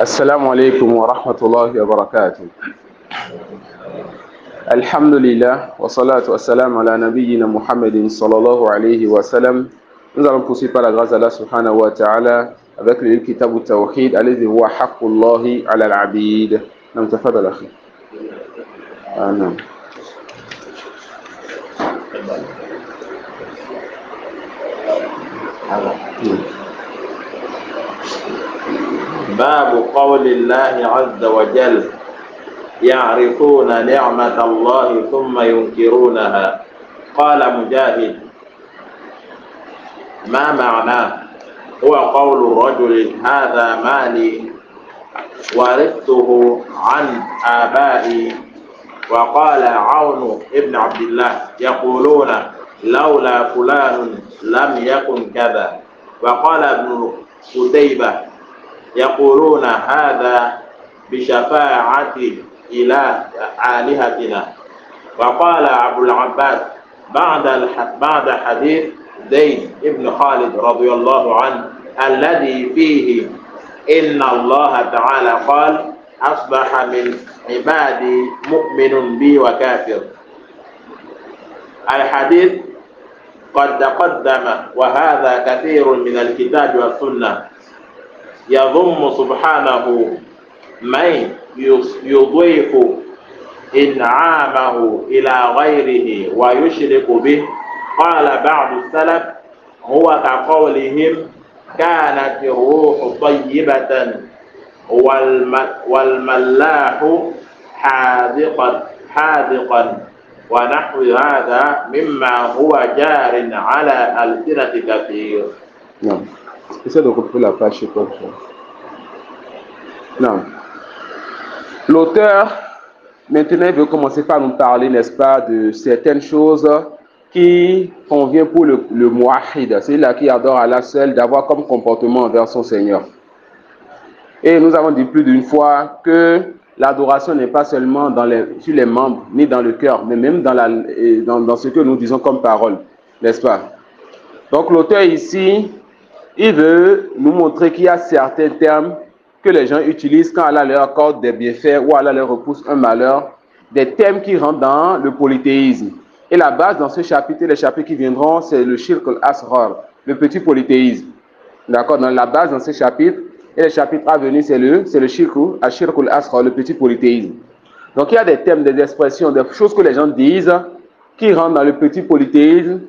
السلام عليكم ورحمة الله وبركاته. الحمد لله والصلاة والسلام على نبينا محمد صلى الله عليه وسلم. Nous allons poursuivre par la grâce d'Allah subhanahu wa ta'ala avec le livre Kitab al-Tawhid الذي هو حق الله على العبيد. نعم تفضل أخي. نعم. باب قول الله عز وجل يعرفون نعمة الله ثم ينكرونها. قال مجاهد: ما معناه؟ هو قول الرجل هذا مالي ورثته عن آبائي. وقال عون ابن عبد الله يقولون لولا فلان لم يكن كذا. وقال ابن قتيبة يقولون هذا بشفاعة إله آلهتنا. وقال أبو العباس بعد حديث زيد بن خالد رضي الله عنه الذي فيه إن الله تعالى قال أصبح من عبادي مؤمن بي وكافر. الحديث قد تقدم وهذا كثير من الكتاب والسنة يضم سبحانه من يضيف إنعامه إلى غيره ويشرك به. قال بعض السلف هو كقولهم كانت الروح طيبة والملاح حاذقا ونحو هذا مما هو جار على ألسنة كثير. نعم. Essaie de retrouver la page chez toi. Non. L'auteur, maintenant, veut commencer par nous parler, n'est-ce pas, de certaines choses qui conviennent pour le muwahhid, celui-là qui adore Allah seul, d'avoir comme comportement envers son Seigneur. Et nous avons dit plus d'une fois que l'adoration n'est pas seulement sur les membres, ni dans le cœur, mais même dans ce que nous disons comme parole, n'est-ce pas? Donc l'auteur ici, il veut nous montrer qu'il y a certains termes que les gens utilisent quand Allah leur accorde des bienfaits ou Allah leur repousse un malheur, des termes qui rentrent dans le polythéisme. Et la base dans ce chapitre et les chapitres qui viendront, c'est le shirk al-asghar, le petit polythéisme. D'accord? Dans la base dans ce chapitre et les chapitres à venir, c'est le shirk al-asghar, le petit polythéisme. Donc il y a des termes, des expressions, des choses que les gens disent qui rentrent dans le petit polythéisme.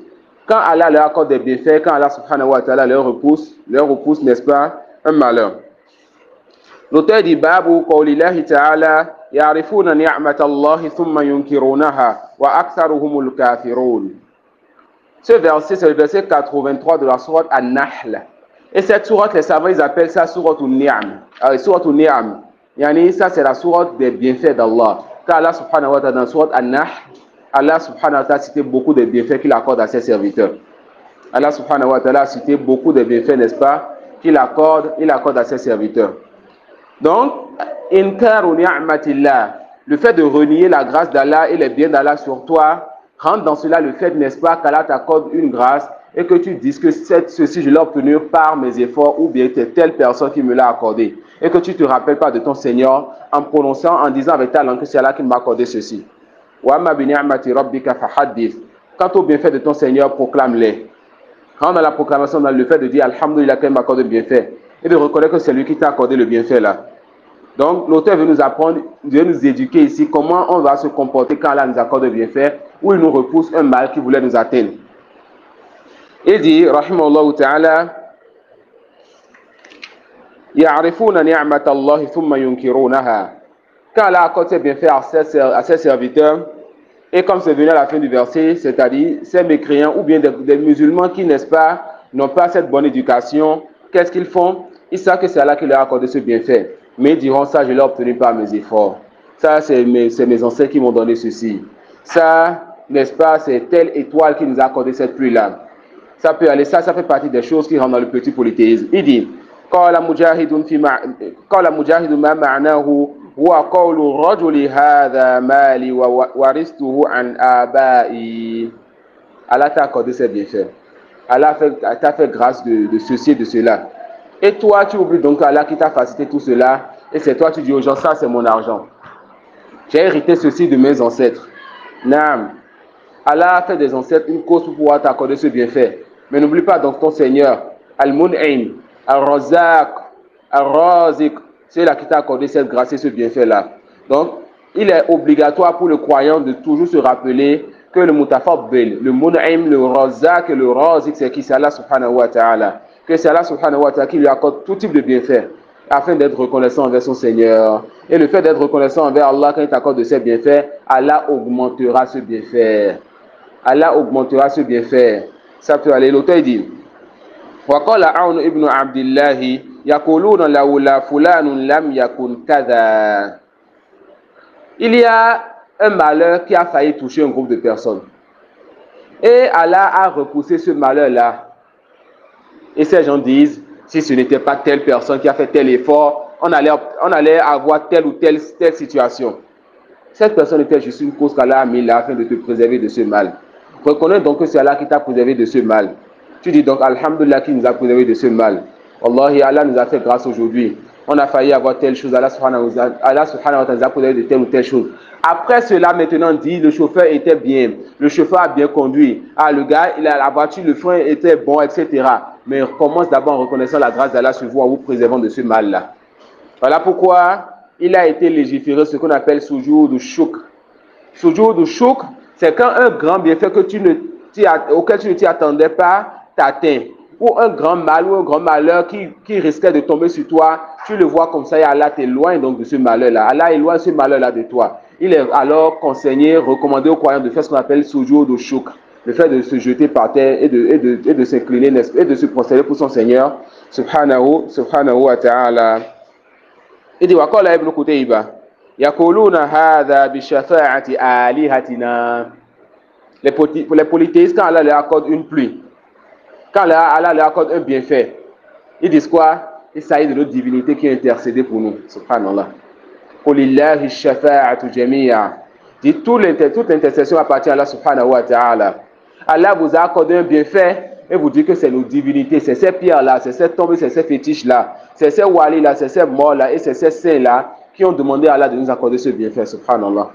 Quand Allah leur accorde des bienfaits, quand Allah subhanahu wa ta'ala leur repousse, n'est-ce pas, un malheur. L'auteur dit Babu qawlillahi ta'ala ya'rifuna ni'matallahi thumma yunkirunaha wa aktharuhumul kafirun. Ce verset, c'est le verset 83 de la sourate An-Nahl. Et cette sourate, les savants, ils appellent ça sourate An-Ni'am. Sourate An-Ni'am. Yani, ça, c'est la sourate des bienfaits d'Allah. Quand Allah subhanahu wa ta'ala, dans la sourate An-Nahl, Allah subhanahu wa ta'ala a cité beaucoup de bienfaits qu'il accorde à ses serviteurs. Allah subhanahu wa ta'ala a cité beaucoup de bienfaits, n'est-ce pas, il accorde à ses serviteurs. Donc, inkaru ni'matillah, le fait de renier la grâce d'Allah et les biens d'Allah sur toi, rentre dans cela le fait, n'est-ce pas, qu'Allah t'accorde une grâce et que tu dises que ceci je l'ai obtenu par mes efforts ou bien c'est telle personne qui me l'a accordé et que tu ne te rappelles pas de ton Seigneur en prononçant, en disant avec ta langue que c'est Allah qui m'a accordé ceci. Quant au bienfait de ton Seigneur, proclame-les. Quand on a la proclamation, dans le fait de dire Alhamdulillah qu'il m'accorde le bienfait et de reconnaître que c'est lui qui t'a accordé le bienfait là. Donc l'auteur veut nous apprendre, veut nous éduquer ici comment on va se comporter quand Allah nous accorde le bienfait ou il nous repousse un mal qui voulait nous atteindre. Il dit Rahimahullah ta'ala Ya'rifuna ni'matallahi thumma yunkirunaha. Quand Allah accorde ses bienfaits à ses serviteurs, et comme c'est venu à la fin du verset, c'est-à-dire ces mécréants ou bien des musulmans qui, n'est-ce pas, n'ont pas cette bonne éducation, qu'est-ce qu'ils font? Ils savent que c'est Allah qui leur a accordé ce bienfait. Mais ils diront ça, je l'ai obtenu par mes efforts. Ça, c'est mes ancêtres qui m'ont donné ceci. Ça, n'est-ce pas, c'est telle étoile qui nous a accordé cette pluie-là. Ça peut aller, ça fait partie des choses qui rentrent dans le petit polythéisme. Il dit, قال مجاهد ما معناه هو قول الرجل هذا مالي ورثته عن آبائي. Allah t'a accordé ses bienfaits. Allah t'a fait grâce de ceci et de cela. Et toi, tu oublies donc Allah qui t'a facilité tout cela Et c'est toi, tu dis aux gens, ça c'est mon argent. J'ai hérité ceci de mes ancêtres. Naam. Allah a fait des ancêtres une cause pour pouvoir t'accorder ce bienfait. Mais n'oublie pas donc ton Seigneur, Al-Mun'im, Al-Razaq, Al-Razik, c'est là qui t'a accordé cette grâce et ce bienfait-là. Donc, il est obligatoire pour le croyant de toujours se rappeler que le Mutafaddil, le Mun'im, le Razaq et le Razik, c'est qui? C'est Allah subhanahu wa ta'ala. Que c'est Allah subhanahu wa ta'ala qui lui accorde tout type de bienfaits afin d'être reconnaissant envers son Seigneur. Et le fait d'être reconnaissant envers Allah quand il t'accorde de ses bienfaits, Allah augmentera ce bienfait. Allah augmentera ce bienfait. Ça peut aller. L'auteur dit وقال عون ابن عبد الله يقولون لولا فلان لم يكن كذا. Il y a un malheur qui a failli toucher un groupe de personnes. Et Allah a repoussé ce malheur-là. Et ces gens disent, si ce n'était pas telle personne qui a fait tel effort, on allait avoir telle ou telle situation. Cette personne était juste une cause qu'Allah a mis là afin de te préserver de ce mal. Reconnais donc que c'est Allah qui t'a préservé de ce mal. Tu dis donc, Alhamdulillah, qui nous a préservé de ce mal. Wallahi, Allah nous a fait grâce aujourd'hui. On a failli avoir telle chose. Allah subhanahu wa ta'ala nous a préservé de telle ou telle chose. Après cela, maintenant, dit, le chauffeur était bien. Le chauffeur a bien conduit. Ah, le gars, la voiture, le frein était bon, etc. Mais commence d'abord en reconnaissant la grâce d'Allah sur vous, en vous préservant de ce mal-là. Voilà pourquoi il a été légiféré ce qu'on appelle sujoud ou chouk. Sujoud ou chouk, c'est quand un grand bienfait auquel tu ne t'y attendais pas t'atteint. Ou un grand mal ou un grand malheur qui risquait de tomber sur toi, tu le vois comme ça et Allah t'éloigne donc de ce malheur-là. Allah éloigne ce malheur-là de toi. Il est alors conseillé, recommandé aux croyants de faire ce qu'on appelle sujoud ou chouk. Le fait de se jeter par terre et de s'incliner et de se prosterner pour son Seigneur, subhanahu wa ta'ala. Il dit, wa qala ibn Qutayba, yaquluna hadha bi shafa'ati alihatina. Les polythéistes, quand Allah leur accorde une pluie, quand Allah leur accorde un bienfait, ils disent quoi? Il s'agit de notre divinité qui a intercédé pour nous. Subhanallah. Qulillahi shafa'atu jami'a. Dit, toute l'intercession appartient à Allah subhanahu wa ta'ala. Allah vous a accordé un bienfait et vous dit que c'est nos divinités, c'est ces pierres-là, c'est ces tombes, c'est ces fétiches-là, c'est ces walis-là, c'est ces morts-là et c'est ces saints-là qui ont demandé à Allah de nous accorder ce bienfait. Subhanallah.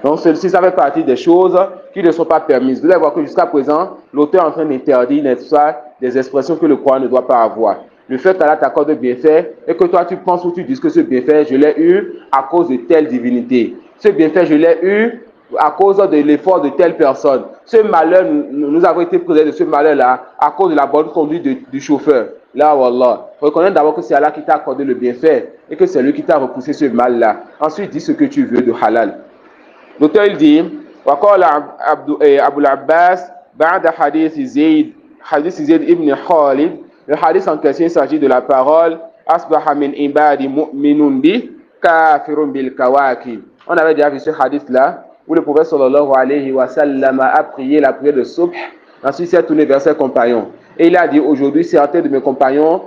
Donc, ceci, ça fait partie des choses qui ne sont pas permises. Vous allez voir que jusqu'à présent, l'auteur est en train d'interdire, n'est-ce pas, des expressions que le croyant ne doit pas avoir. Le fait qu'Allah t'accorde un bienfait et que toi, tu penses ou tu dis que ce bienfait, je l'ai eu à cause de telle divinité. Ce bienfait, je l'ai eu à cause de l'effort de telle personne. Ce malheur, nous avons été préservés de ce malheur-là à cause de la bonne conduite du chauffeur. Là, wallah. Reconnais d'abord que c'est Allah qui t'a accordé le bienfait et que c'est lui qui t'a repoussé ce mal-là. Ensuite, dis ce que tu veux de halal. L'auteur il dit, وقال أبو العباس بعد حديث زيد ibn Khalid. Le hadith en question, il s'agit de la parole أصبح من عباد مؤمن به كافر بالكواكب. On avait déjà vu ce hadith là où le prophète sallallahu alayhi wa sallam a prié la prière de Subh. Ensuite, il s'est tourné vers ses compagnons et il a dit, aujourd'hui certains de mes compagnons,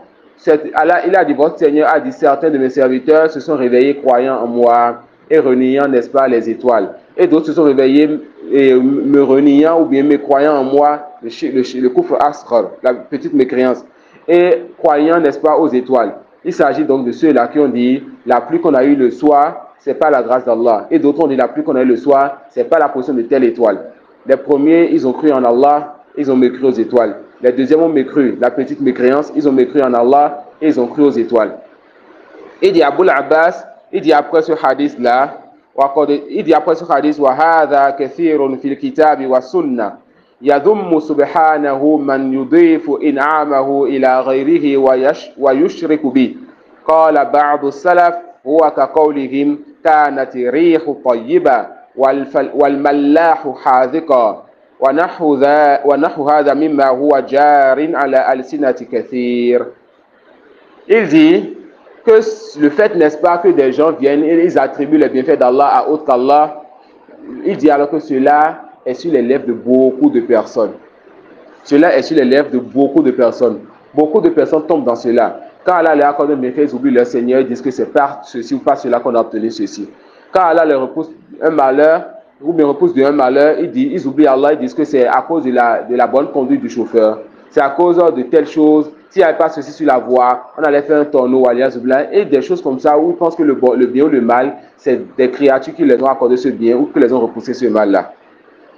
il a dit, votre Seigneur a dit, certains de mes serviteurs se sont réveillés croyant en moi et reniant, n'est-ce pas, les étoiles. Et d'autres se sont réveillés et me reniant ou bien me croyant en moi, le kufr asghar, la petite mécréance, et croyant, n'est-ce pas, aux étoiles. Il s'agit donc de ceux-là qui ont dit, la pluie qu'on a eue le soir, c'est pas la grâce d'Allah. Et d'autres ont dit, la pluie qu'on a eue le soir, c'est pas la position de telle étoile. Les premiers, ils ont cru en Allah, ils ont mécru aux étoiles. Les deuxièmes ont mécru, la petite mécréance, ils ont mécru en Allah, et ils ont cru aux étoiles. Et dit Abu al-Abbas, il dit après ce hadith-là, il dit après ce hadith, وَهَذَا كَثِيرٌ فِي الْكِتَابِ وَالسُّنَّةِ يَذُمُّ سُبْحَانَهُ مَنْ يُضِيفُ إِنْعَامَهُ إِلَى غَيْرِهِ وَيُشْرِكُ بِهِ قال بعض السلف هو كقولهم كانت ريح طيبة والملاح حاذقا ونحو هذا مما هو جار على ألسنة كثير. Il dit que le fait, n'est-ce pas, que des gens viennent et ils attribuent les bienfaits d'Allah à autre qu'Allah, il dit alors que cela est sur les lèvres de beaucoup de personnes. Cela est sur les lèvres de beaucoup de personnes. Beaucoup de personnes tombent dans cela. Quand Allah leur accorde un bienfait, ils oublient leur Seigneur, ils disent que c'est par ceci ou par cela qu'on a obtenu ceci. Quand Allah leur repousse un malheur, ou bien repousse d'un malheur, ils oublient Allah, ils disent que c'est à cause de la bonne conduite du chauffeur. c'est à cause de telle chose. S'il n'y avait pas ceci sur la voie, on allait faire un tonneau, et des choses comme ça où ils pensent que le bien ou le mal, c'est des créatures qui les ont accordé ce bien ou qui les ont repoussé ce mal-là.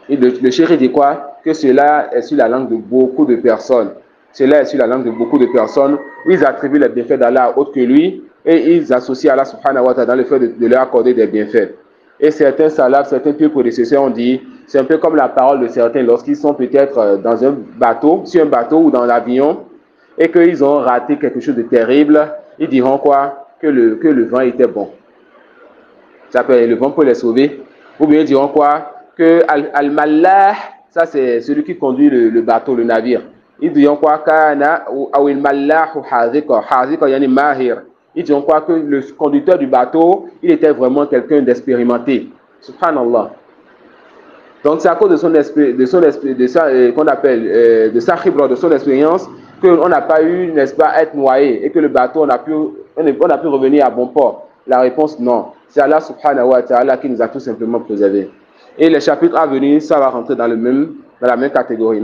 Et le chéri dit quoi? Que cela est sur la langue de beaucoup de personnes. Cela est sur la langue de beaucoup de personnes où ils attribuent les bienfaits d'Allah à autre que lui et ils associent Allah subhanahu wa ta'ala dans le fait de leur accorder des bienfaits. Et certains salafs, certains pieux prédécesseurs ont dit, c'est un peu comme la parole de certains lorsqu'ils sont peut-être dans un bateau, sur un bateau ou dans l'avion et qu'ils ont raté quelque chose de terrible, ils diront quoi? Que le vent était bon. Ça peut, le vent peut les sauver. Ou bien ils diront quoi? Que Al-Mallah, ça c'est celui qui conduit le bateau, le navire. Ils diront quoi? Kana ou Al-Mallah ou Hazika. Hazika yani Mahir. Ils diront quoi? Que le conducteur du bateau, il était vraiment quelqu'un d'expérimenté. Subhanallah. Donc c'est à cause de qu'on appelle de sa khibra, de son expérience, qu'on n'a pas eu, n'est-ce pas, à être noyé et que le bateau, on a pu revenir à bon port. La réponse, non. C'est Allah subhanahu wa ta'ala qui nous a tout simplement préservés. Et les chapitres à venir, ça va rentrer dans la même catégorie.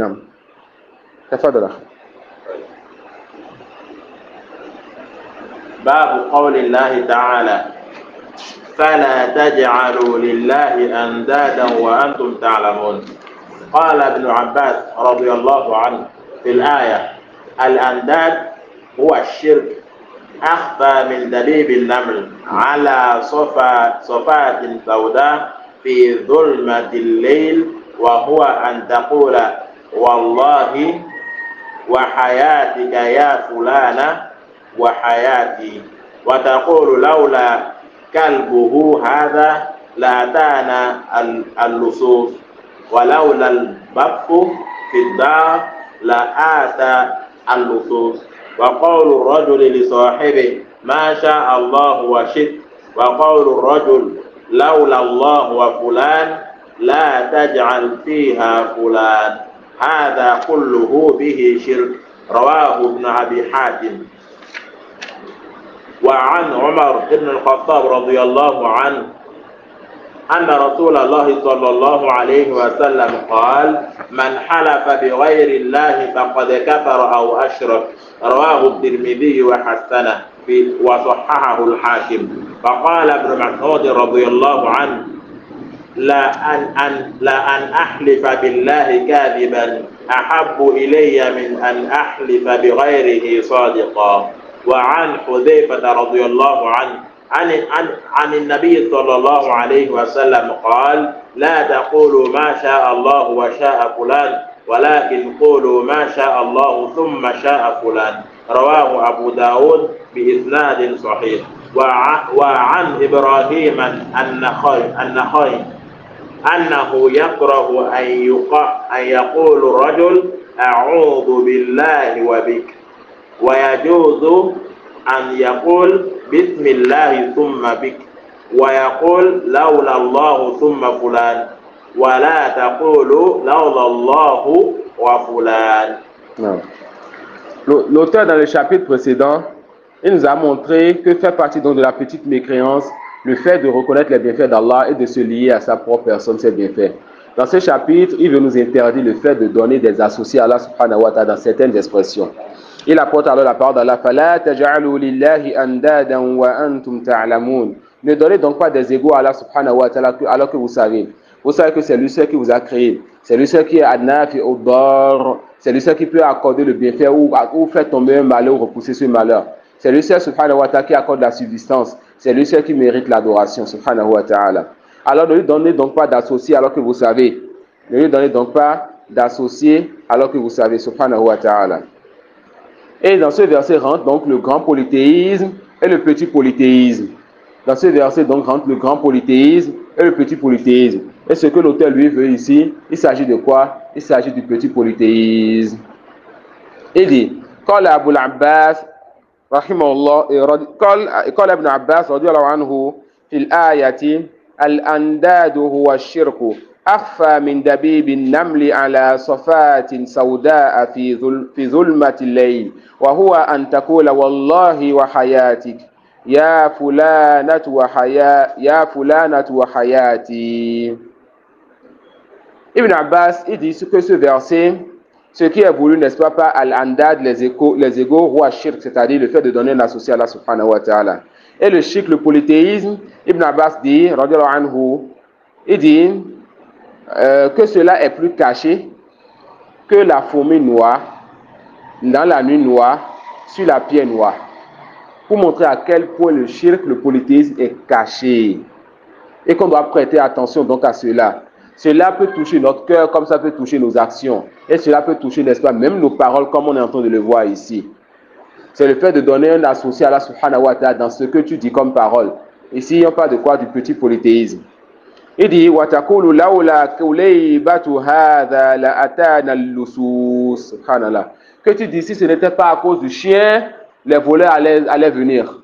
باب قول الله تعالى فلا تجعلوا لله أندادا وأنتم تعلمون. قال ابن عباس رضي الله عنه في الآية الأنداد هو الشرك أخفى من دبيب النمل على صفات سوداء في ظلمة الليل وهو أن تقول والله وحياتك يا فلانة وحياتي وتقول لولا كلبه هذا لأتانا اللصوص ولولا البط في الدار لآتى اللصوص وقول الرجل لصاحبه ما شاء الله وشئت وقول الرجل لولا الله وفلان لا تجعل فيها فلان هذا كله به شرك. رواه ابن أبي حاتم. وعن عمر بن الخطاب رضي الله عنه أن رسول الله صلى الله عليه وسلم قال من حلف بغير الله فقد كفر أو أشرك. رواه الترمذي وحسنه وصححه الحاكم. فقال ابن مسعود رضي الله عنه لا أن أحلف بالله كاذبا أحب إلي من أن أحلف بغيره صادقا. وعن حذيفة رضي الله عنه عن النبي صلى الله عليه وسلم قال لا تقولوا ما شاء الله وشاء فلان ولكن قولوا ما شاء الله ثم شاء فلان. رواه أبو داود بإسناد صحيح. وعن إبراهيم النخعي أنه يكره أن يقول الرجل أعوذ بالله وبك ويجوز أن يقول بسم الله ثم بك ويقول لولا الله ثم فلان ولا تقول لولا الله وفلان. L'auteur dans le chapitre précédent, il nous a montré que fait partie donc de la petite mécréance le fait de reconnaître les bienfaits d'Allah et de se lier à sa propre personne, ses bienfaits. Dans ce chapitre, il veut nous interdire le fait de donner des associés à Allah subhanahu wa ta'ala dans certaines expressions. Il apporte alors la parole d'Allah. فَلَا تَجْعَلُوا لِلَّهِ أَنْدَادًا وَأَنْتُمْ تَعْلَمُونَ. Ne donnez donc pas des égaux à Allah subhanahu wa ta'ala alors que vous savez. Vous savez que c'est lui seul qui vous a créé. C'est lui seul qui est Adnafi Odor. C'est lui seul qui peut accorder le bienfait ou faire tomber un malheur ou repousser ce malheur. C'est lui seul subhanahu wa ta'ala qui accorde la subsistance. C'est lui seul qui mérite l'adoration subhanahu wa ta'ala. Alors ne lui donnez donc pas d'associés alors que vous savez. Ne lui donnez donc pas d'associés alors que vous savez subhanahu wa ta'ala. Et dans ce verset rentre donc le grand polythéisme et le petit polythéisme. Dans ce verset donc rentre le grand polythéisme et le petit polythéisme. Et ce que l'auteur lui veut ici, il s'agit de quoi? Il s'agit du petit polythéisme. Il dit, قال أبو العباس رحمه الله قال ابن عباس رضي الله عنه في الآية الأنداد هو الشرك أخفى من دبيب النمل على صفات سوداء في ظلمة الليل وهو أن تقول والله وحياتك يا فلانة وحياتي. Ibn Abbas il dit que ce verset Ce qui est voulu, n'est-ce pas, par al-andad, les égaux, ou shirk, c'est-à-dire le fait de donner un associé à Allah subhanahu wa ta'ala. Et le shirk, le polythéisme, Ibn Abbas dit, radiallahu anhu, il dit que cela est plus caché que la fourmi noire dans la nuit noire sur la pierre noire. Pour montrer à quel point le shirk, le polythéisme est caché. Et qu'on doit prêter attention donc à cela. Cela peut toucher notre cœur comme ça peut toucher nos actions. Et cela peut toucher, n'est-ce pas, même nos paroles comme on est en train de le voir ici. C'est le fait de donner un associé à Allah subhanahu wa ta'ala dans ce que tu dis comme parole. Ici, il n'y a pas de quoi du petit polythéisme. Il dit وَتَقُولُ لَوْلَا كُلَيْبَةُ هَذَا لَأَتَانَا اللُّصُوصُ. Subhanallah. Que tu dis, si ce n'était pas à cause du chien, les voleurs allaient venir.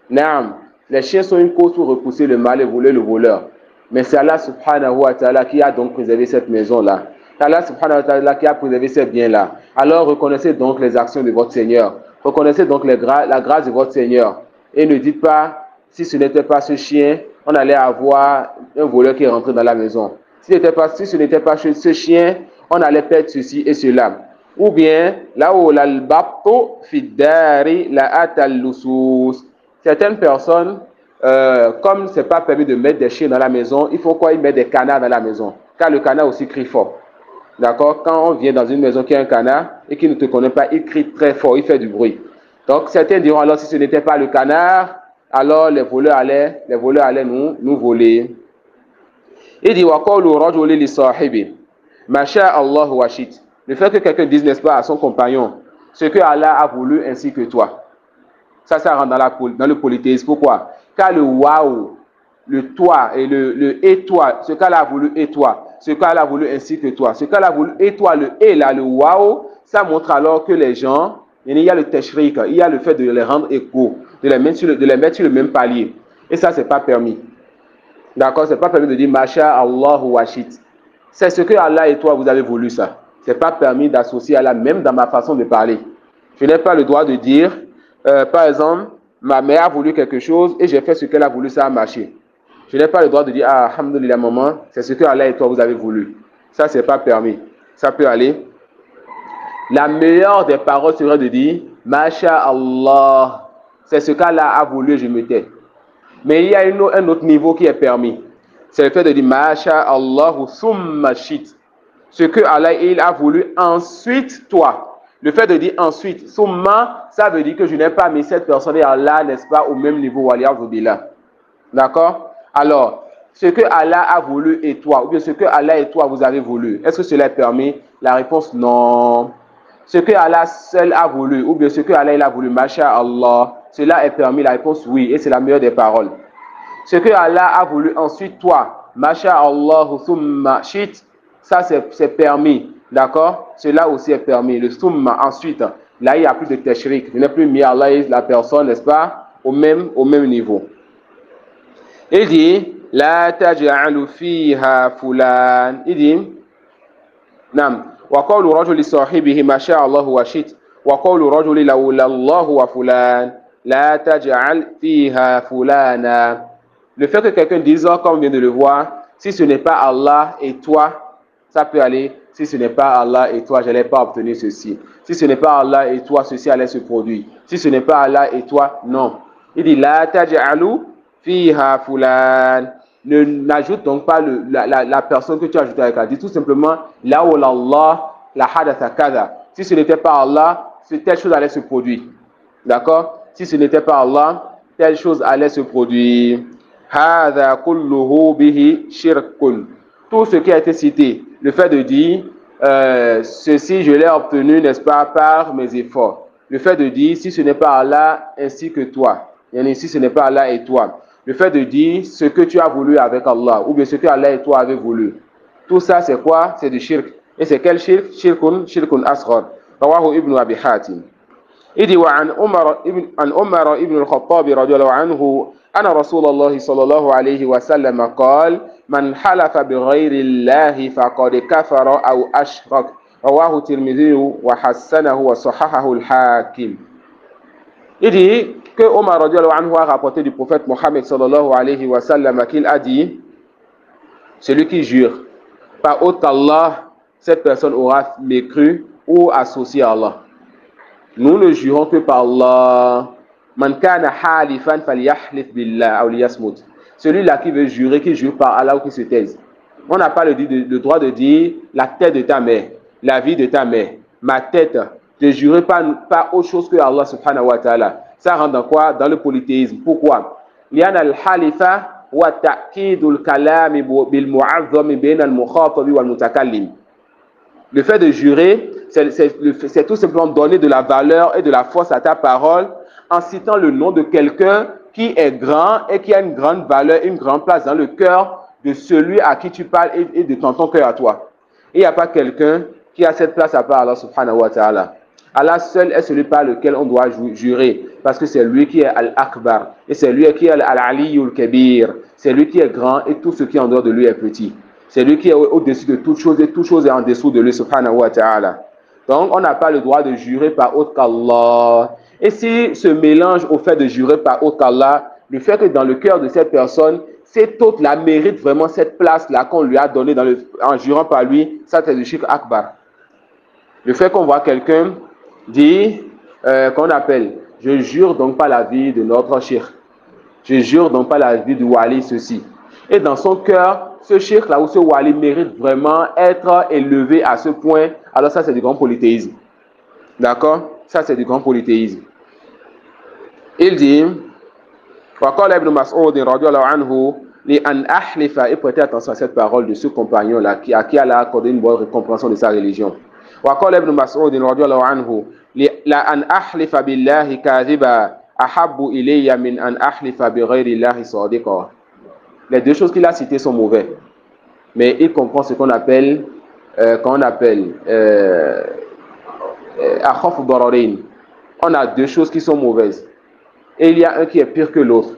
Naam. Les chiens sont une cause pour repousser le mal et voler le voleur. Mais c'est Allah subhanahu wa ta'ala qui a donc préservé cette maison-là. C'est Allah subhanahu wa ta'ala qui a préservé ces biens-là. Alors reconnaissez donc les actions de votre Seigneur. Reconnaissez donc la grâce de votre Seigneur. Et ne dites pas, si ce n'était pas ce chien, on allait avoir un voleur qui est rentré dans la maison. Si ce n'était pas ce chien, on allait perdre ceci et cela. Ou bien, là où l'albapto fiddari la atallusus. Certaines personnes, comme ce n'est pas permis de mettre des chiens dans la maison, il faut quoi? Ils mettent des canards dans la maison. Car le canard aussi crie fort. D'accord? Quand on vient dans une maison qui a un canard et qui ne te connaît pas, il crie très fort, il fait du bruit. Donc certains diront alors si ce n'était pas le canard, alors les voleurs allaient nous voler. Il dit le fait que quelqu'un dise, n'est-ce pas, à son compagnon, ce que Allah a voulu ainsi que toi. Ça rentre dans le polythéisme. Pourquoi? Car le waouh, le toi et le et toi, ce qu'Allah a voulu et toi, ce qu'Allah a voulu ainsi que toi, ce qu'Allah a voulu et toi, le et là, le waouh, ça montre alors que les gens, il y a le tashrik, il y a le fait de les rendre égaux, de les mettre sur le même palier. Et ça, c'est pas permis. D'accord? C'est pas permis de dire Masha Allah ou Washit. C'est ce que Allah et toi, vous avez voulu ça. C'est pas permis d'associer Allah, même dans ma façon de parler. Je n'ai pas le droit de dire, par exemple, ma mère a voulu quelque chose et j'ai fait ce qu'elle a voulu, ça a marché. Je n'ai pas le droit de dire, ah, alhamdoulilah, maman, c'est ce que Allah et toi, vous avez voulu. Ça, c'est pas permis. Ça peut aller. La meilleure des paroles serait de dire, Masha Allah, c'est ce qu'Allah a voulu, je me tais. Mais il y a un autre niveau qui est permis. C'est le fait de dire, Masha Allah summa shit. Ce que Allah il a voulu, ensuite toi. Le fait de dire ensuite, summa, ça veut dire que je n'ai pas mis cette personne et Allah, n'est-ce pas, au même niveau. D'accord? Alors, ce que Allah a voulu et toi, ou bien ce que Allah et toi vous avez voulu, est-ce que cela est permis? La réponse non. Ce que Allah seul a voulu, ou bien ce que Allah il a voulu, Masha Allah, cela est permis. La réponse oui, et c'est la meilleure des paroles. Ce que Allah a voulu ensuite toi, Masha Allah summa shit, ça c'est permis. D'accord? Cela aussi est permis. Le summa ensuite, là il n'y a plus de tashrik. Il n'est plus mis Allah et la personne, n'est-ce pas, au même niveau. Il dit, la taj'alu fiha fulan. Il dit, nam. وقول رجل لصاحبه ما شاء الله وشئت وقول رجل لولا الله وفلان لا تجعل فيها فلانا. Le fait que quelqu'un dise, comme on vient de le voir, si ce n'est pas Allah et toi, ça peut aller. Si ce n'est pas Allah et toi, je n'allais pas obtenir ceci. Si ce n'est pas Allah et toi, ceci allait se produire. Si ce n'est pas Allah et toi, non. Il dit, la taj'alu fiha fulan. N'ajoute donc pas la personne que tu as ajoutée avec Allah. Dis tout simplement, la Allah, la hadatha kada. Si ce n'était pas Allah, telle chose allait se produire. D'accord? Si ce n'était pas Allah, telle chose allait se produire. Hadha kulluhu bihi shirkun. Tout ce qui a été cité, le fait de dire, ceci je l'ai obtenu, n'est-ce pas, par mes efforts. Le fait de dire, si ce n'est pas Allah ainsi que toi. Et si ce n'est pas Allah et toi. Le fait de dire ce que tu as voulu avec Allah, ou bien ce que Allah et toi avez voulu. Tout ça, c'est quoi? C'est du shirk. Et c'est quel shirk? Shirkun asghar. Rawahu ibn Abi Hatim. Il dit, وعن عمر ابن الخطاب رضي الله عنه أن رسول الله صلى الله عليه وسلم قال من حلف بغير الله فقد كفر أو أشرك. رواه الترمذي وحسنه وصححه الحاكم. Il dit que Omar radiallahu anhu a rapporté du prophète Mohammed sallallahu alayhi wa sallam qu'il a dit, celui qui jure par autre Allah cette personne aura mécru ou associé à Allah. Nous ne jurons que par Allah. Man kana halifan falyahlif billah aw liyasmut. Celui-là qui veut jurer, qui jure par Allah ou qui se taise. On n'a pas le droit de dire la tête de ta mère, la vie de ta mère, ma tête. De jurer pas autre chose que Allah subhanahu wa ta'ala. Ça rentre dans quoi? Dans le polythéisme. Pourquoi? Lian al-halifa wa ta'kidul kalami bil mu'azzam bayna al-mukhatabi wal mutakallim. Le fait de jurer, c'est tout simplement donner de la valeur et de la force à ta parole en citant le nom de quelqu'un qui est grand et qui a une grande valeur, une grande place dans le cœur de celui à qui tu parles et de ton cœur à toi. Il n'y a pas quelqu'un qui a cette place à part Allah subhanahu wa ta'ala. Allah seul est celui par lequel on doit jurer, parce que c'est lui qui est Al-Akbar, et c'est lui qui est Al-Aliyul Kabir, c'est lui qui est grand et tout ce qui est en dehors de lui est petit. C'est lui qui est au-dessus de toute chose et toute chose est en dessous de lui, subhanahu wa ta'ala. Donc, on n'a pas le droit de jurer par autre qu'Allah. Et si ce mélange au fait de jurer par autre qu'Allah, le fait que dans le cœur de cette personne, cet autre la mérite vraiment cette place-là qu'on lui a donnée en jurant par lui, ça c'est le shirk akbar. Le fait qu'on voit quelqu'un dire, qu'on appelle, je jure donc pas la vie de notre shirk. Je jure donc pas la vie du wali, ceci. Et dans son cœur, ce shirk là où ce wali mérite vraiment être élevé à ce point, alors ça c'est du grand polythéisme. D'accord? Ça c'est du grand polythéisme. Il dit, وقال ابن مسعود رضي الله عنه لأن أحلف, et prêtez attention à cette parole de ce compagnon là à qui Allah a accordé une bonne récompréhension de sa religion. وقال ابن مسعود رضي الله عنه لأن أحلف بالله كاذبا أحب إلي من أن أحلف بغير الله صادقا. Les deux choses qu'il a citées sont mauvaises, mais il comprend ce qu'on appelle akhaf dararin. On a deux choses qui sont mauvaises et il y a un qui est pire que l'autre.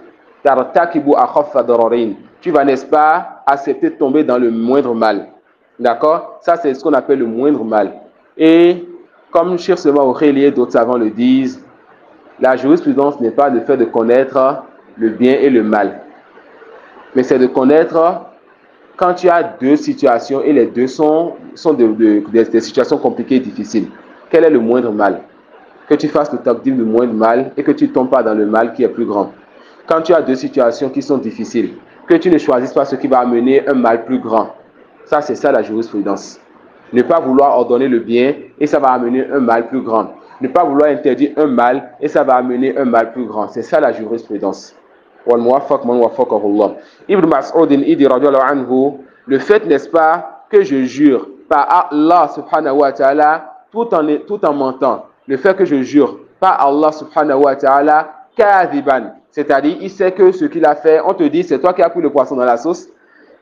Tu vas, n'est-ce pas, accepter de tomber dans le moindre mal. D'accord? Ça c'est ce qu'on appelle le moindre mal. Et comme Cheikh Sema Okheli et d'autres savants le disent, la jurisprudence n'est pas le fait de connaître le bien et le mal, mais c'est de connaître quand tu as deux situations et les deux sont des situations compliquées et difficiles. Quel est le moindre mal? Que tu fasses le taqdim du moindre mal et que tu ne tombes pas dans le mal qui est plus grand. Quand tu as deux situations qui sont difficiles, que tu ne choisisses pas ce qui va amener un mal plus grand. Ça, c'est ça la jurisprudence. Ne pas vouloir ordonner le bien et ça va amener un mal plus grand. Ne pas vouloir interdire un mal et ça va amener un mal plus grand. C'est ça la jurisprudence. Ibn Mas'ud dit radiyallahu anhu, le fait n'est-ce pas que je jure par Allah subhanahu wa ta'ala tout en mentant. Le fait que je jure par Allah subhanahu wa ta'ala kadhiban, c'est-à-dire il sait que ce qu'il a fait, on te dit c'est toi qui as pris le poisson dans la sauce.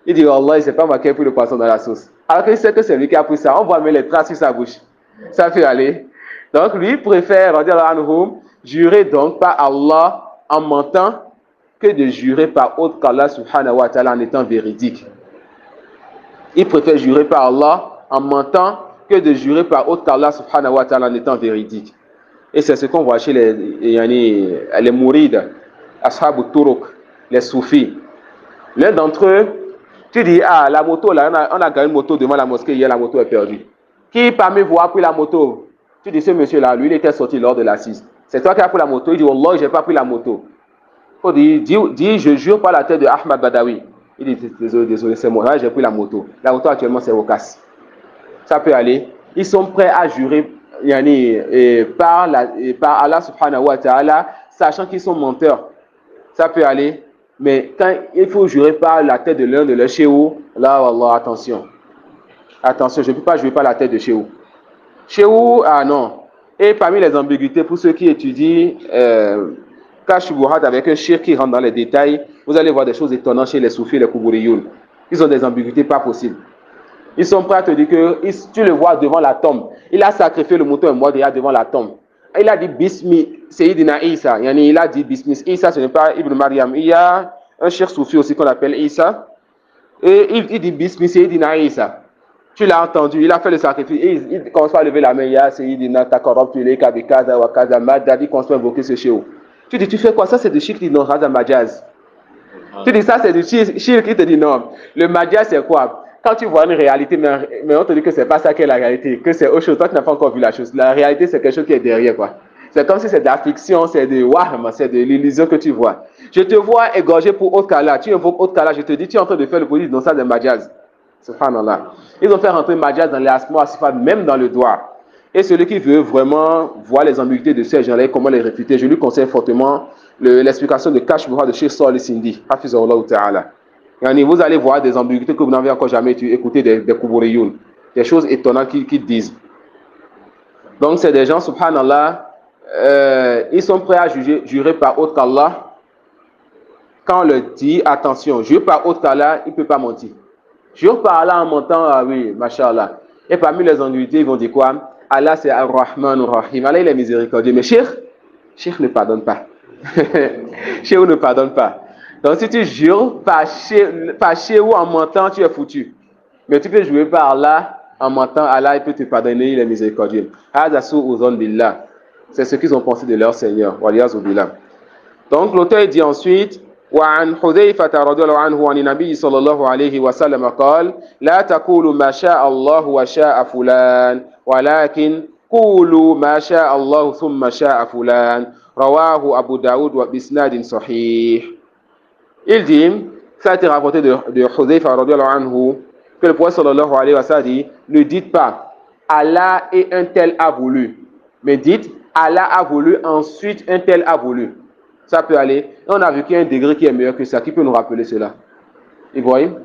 Il dit Allah, c'est pas moi qui ai pris le poisson dans la sauce. Alors qu'il sait que c'est lui qui a pris ça, on voit même les traces sur sa bouche. Ça fait aller. Donc lui préfère radiyallahu anhu jurer donc par Allah en mentant que de jurer par autre qu'Allah subhanahu wa ta'ala en étant véridique. Il préfère jurer par Allah en mentant que de jurer par autre qu'Allah subhanahu wa ta'ala en étant véridique. Et c'est ce qu'on voit chez les mourides, ashab al-turuq, les soufis. L'un d'entre eux, tu dis, ah, la moto, là, on a gagné une moto devant la mosquée, hier la moto est perdue. Qui parmi vous a pris la moto? Tu dis, ce monsieur-là, lui, il était sorti lors de l'assise. C'est toi qui as pris la moto? Il dit, Wallah, je n'ai pas pris la moto. Il dit, je jure par la tête de Ahmad Badawi. Il dit, désolé, c'est moi, j'ai pris la moto. La moto actuellement, c'est au casse. Ça peut aller. Ils sont prêts à jurer par Allah subhanahu wa ta'ala, sachant qu'ils sont menteurs. Ça peut aller. Mais quand il faut jurer par la tête de l'un de leurs chéous, là, Allah, attention. Attention, je ne peux pas jurer par la tête de chéou. Chéou, ah non. Et parmi les ambiguïtés, pour ceux qui étudient Kashbuhat avec un shirk qui rentre dans les détails, vous allez voir des choses étonnantes chez les soufis et les koubouriyoun. Ils ont des ambiguïtés pas possibles. Ils sont prêts à te dire que tu le vois devant la tombe. Il a sacrifié le mouton un mois déjà devant la tombe. Il a dit Bismi Sayyidina Isa. Il a dit Bismi Isa, ce n'est pas Ibn Maryam. Il y a un shirk soufi aussi qu'on appelle Isa. Et il dit Bismi Sayyidina Isa. Tu l'as entendu, il a fait le sacrifice. Et il commence à lever la main. Il y a Sayyidina Takarab, Kabikaza, Wakaza, Madad. Il commence à invoquer ce chéou. Tu dis, tu fais quoi? Ça, c'est du shirk qui dit non, Raza Majaz. Tu dis, ça, c'est du shirk qui te dit non. Le Majaz, c'est quoi? quand tu vois une réalité, mais on te dit que c'est pas ça qui est la réalité, que c'est autre chose. Toi, tu n'as pas encore vu la chose. La réalité, c'est quelque chose qui est derrière, quoi. C'est comme si c'est de la fiction, c'est de wahm, c'est de l'illusion que tu vois. Je te vois égorgé pour autre Kala. Tu invoques autre Kala, je te dis, tu es en train de faire le police dans ça des Majaz. Subhanallah. Ils ont fait rentrer Majaz dans les asma, même dans le doigt. Et celui qui veut vraiment voir les ambiguïtés de ces gens-là et comment les réfuter, je lui conseille fortement l'explication de Kashmura de Cheikh Salih Sindi. Hafizahullah ta'ala. Vous allez voir des ambiguïtés que vous n'avez encore jamais écoutées des Koubouriyoun. Des choses étonnantes qu'ils disent. Donc, c'est des gens, subhanallah, ils sont prêts à jurer par autre qu'Allah. Quand on leur dit, attention, jure par autre qu'Allah, il ne peut pas mentir. Jure par Allah en mentant, ah oui, mashallah. Et parmi les ambiguïtés, ils vont dire quoi? Allah, c'est Ar-Rahman Ar-Rahim. Allah, il est miséricordieux. Mais Cheikh ne pardonne pas. Cheikh ne pardonne pas. Donc, si tu jures par Cheikh ou en mentant, tu es foutu. Mais tu peux jouer par Allah en mentant, Allah, il peut te pardonner, il est miséricordieux. C'est ce qu'ils ont pensé de leur Seigneur. Donc, l'auteur dit ensuite, وعن حذيفة رضي الله عنه عن النبي صلى الله عليه وسلم قال لا تقولوا ما شاء الله وشاء فلان ولكن قولوا ما شاء الله ثم شاء فلان رواه أبو داود وبإسناد صحيح. Il dit, ça a été rapporté de Hudhayfa radhiyallahu anhu, que le prophète sallallahu alayhi wa sallam dit, ne dites pas Allah et un tel a voulu, mais dites Allah a voulu, ensuite un tel a voulu. Ça peut aller. Et on a vu qu'il y a un degré qui est meilleur que ça. Qui peut nous rappeler cela? Ibrahim?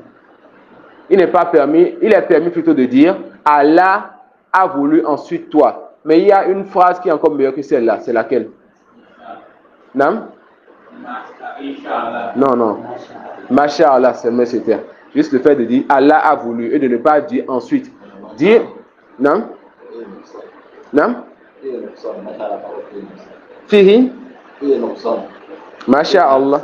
Il n'est pas permis, il est permis plutôt de dire Allah a voulu, ensuite toi. Mais il y a une phrase qui est encore meilleure que celle-là. C'est laquelle? Non? Non. Masha'Allah, c'était juste le fait de dire Allah a voulu et de ne pas dire ensuite. Dire, non? Fihi? Masha'Allah.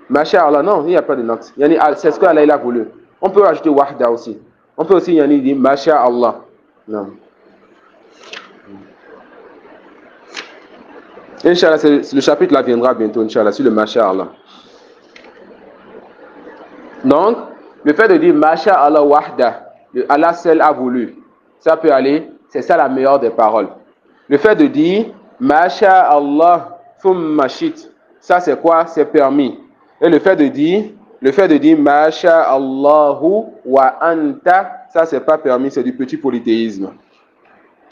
Masha'Allah, non, il n'y a pas de note. C'est ce qu'Allah a voulu. On peut ajouter wahda aussi. On peut aussi dire Masha'Allah. Non. Inch'Allah, le chapitre là viendra bientôt, Inch'Allah, sur le Masha'Allah. Donc, le fait de dire Masha'Allah wahda, Allah seul a voulu, ça peut aller, c'est ça la meilleure des paroles. Le fait de dire Masha'Allah thumma shit, ça c'est quoi? C'est permis. Et le fait de dire Masha'Allahu wa anta, ça c'est pas permis, c'est du petit polythéisme.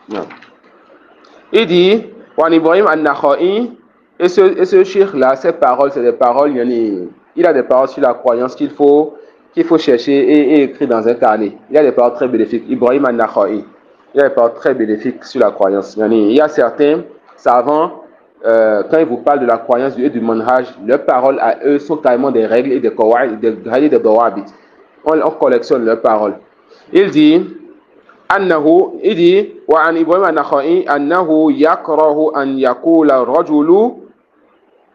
Non. Il dit, Wa Ibrahim an-Nakhai, et ce cheikh là, ces paroles, c'est des paroles, il a des paroles sur la croyance qu'il faut chercher et écrire dans un carnet. Il y a des paroles très bénéfiques. Ibrahim an-Nakhai, il y a des paroles très bénéfiques sur la croyance. Il y a certains savants, quand ils vous parlent de la croyance et du manhaj, leurs paroles à eux sont carrément des règles et des qawaid, des dawabit. On collectionne leurs paroles. Il dit, وعن إبراهيم النخعي أنه يكره أن يقول الرجل